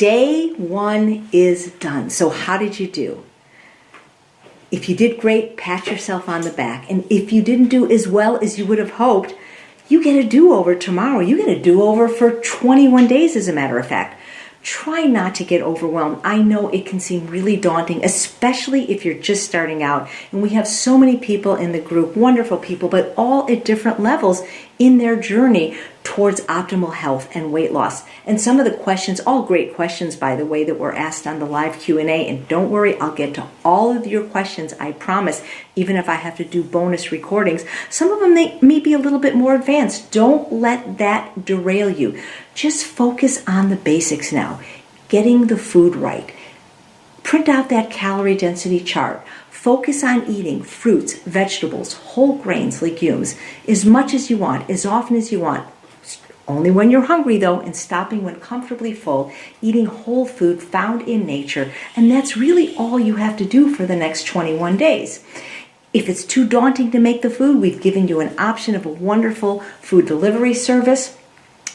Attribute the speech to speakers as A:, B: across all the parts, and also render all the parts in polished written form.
A: Day 1 is done. So how did you do? If you did great, pat yourself on the back. And if you didn't do as well as you would have hoped, you get a do-over tomorrow. You get a do-over for 21 days, as a matter of fact. Try not to get overwhelmed. I know it can seem really daunting, especially if you're just starting out. And we have so many people in the group, wonderful people, but all at different levels in their journey towards optimal health and weight loss. And some of the questions, all great questions, by the way, that were asked on the live Q&A. And don't worry, I'll get to all of your questions, I promise, even if I have to do bonus recordings. Some of them may be a little bit more advanced. Don't let that derail you. Just focus on the basics now. Getting the food right. Print out that calorie density chart. Focus on eating fruits, vegetables, whole grains, legumes, as much as you want, as often as you want. Only when you're hungry, though, and stopping when comfortably full, eating whole food found in nature. And that's really all you have to do for the next 21 days. If it's too daunting to make the food, we've given you an option of a wonderful food delivery service.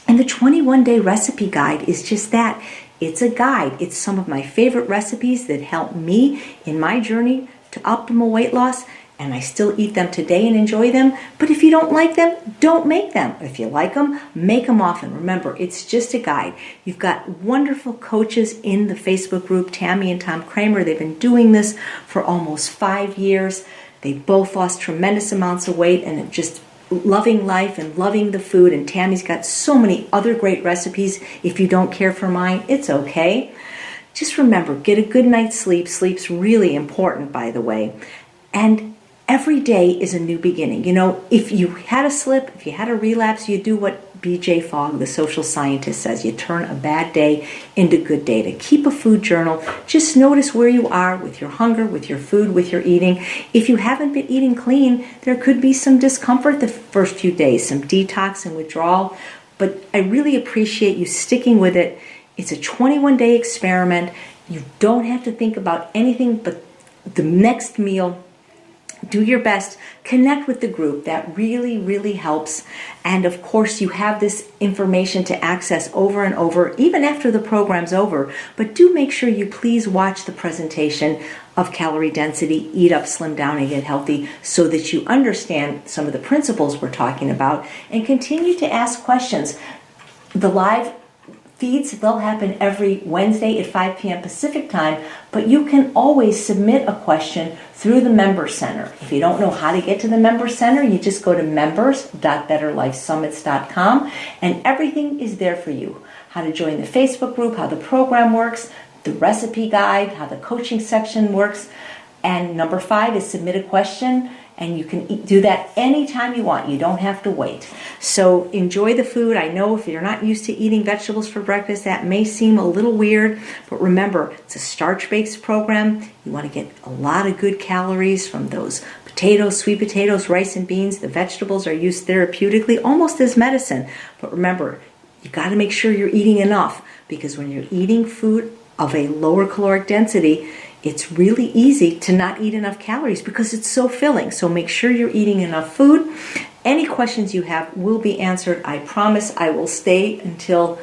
A: And the 21-day recipe guide is just that. It's a guide. It's some of my favorite recipes that help me in my journey to optimal weight loss, and I still eat them today and enjoy them. But if you don't like them, don't make them. If you like them, make them often. Remember, it's just a guide. You've got wonderful coaches in the Facebook group, Tammy and Tom Kramer. They've been doing this for almost 5 years. They both lost tremendous amounts of weight and just loving life and loving the food. And Tammy's got so many other great recipes. If you don't care for mine, it's okay. Just remember, get a good night's sleep. Sleep's really important, by the way. And every day is a new beginning. You know, if you had a slip, if you had a relapse, you do what B.J. Fogg, the social scientist, says. You turn a bad day into good data. Keep a food journal. Just notice where you are with your hunger, with your food, with your eating. If you haven't been eating clean, there could be some discomfort the first few days, some detox and withdrawal. But I really appreciate you sticking with it. It's a 21-day experiment. You don't have to think about anything but the next meal. Do your best. Connect with the group. That really, really helps. And of course, you have this information to access over and over, even after the program's over. But do make sure you please watch the presentation of calorie density, eat up, slim down, and get healthy, so that you understand some of the principles we're talking about and continue to ask questions. The live feeds, they'll happen every Wednesday at 5 p.m. Pacific time, but you can always submit a question through the Member Center. If you don't know how to get to the Member Center, you just go to members.betterlifesummits.com, and everything is there for you. How to join the Facebook group, how the program works, the recipe guide, how the coaching section works. And number 5 is submit a question. And you can do that anytime you want. You don't have to wait. So enjoy the food. I know if you're not used to eating vegetables for breakfast, that may seem a little weird. But remember, it's a starch-based program. You want to get a lot of good calories from those potatoes, sweet potatoes, rice and beans. The vegetables are used therapeutically, almost as medicine. But remember, you got to make sure you're eating enough, because when you're eating food of a lower caloric density, it's really easy to not eat enough calories because it's so filling. So make sure you're eating enough food. Any questions you have will be answered. I promise I will stay until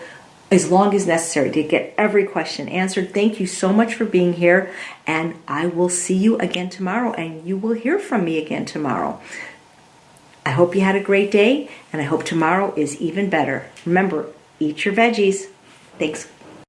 A: as long as necessary to get every question answered. Thank you so much for being here, and I will see you again tomorrow, and you will hear from me again tomorrow. I hope you had a great day, and I hope tomorrow is even better. Remember, eat your veggies. Thanks.